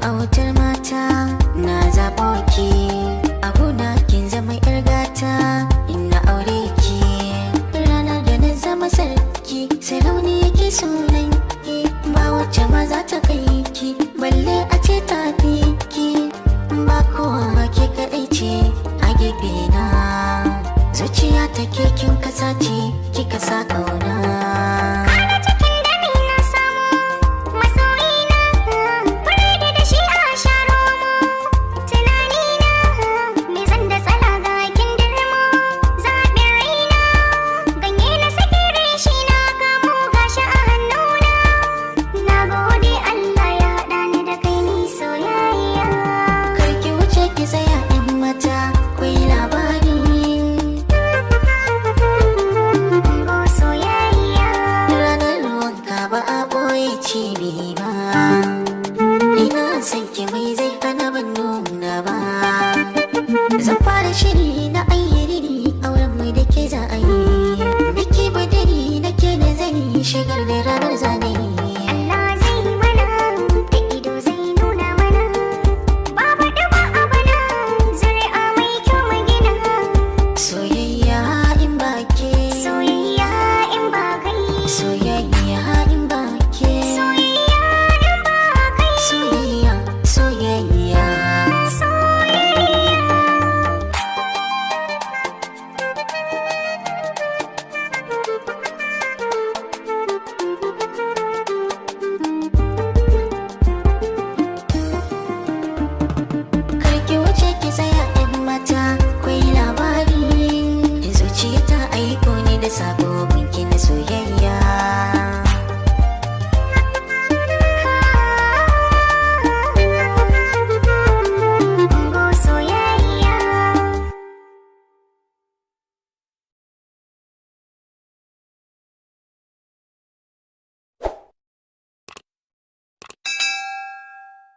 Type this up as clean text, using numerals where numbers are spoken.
a wutar mata na zaɓo ki, a gona kin zama yar gata in na aure ki. Ranar da na zama sarki sarauni yake sunan ki, ba wacce ma za ta kai ki balle a ce ta fi ki. Ba kowa ke kaɗai ce a gefe na, zuciya take kin kasa ce kika sa ƙauna.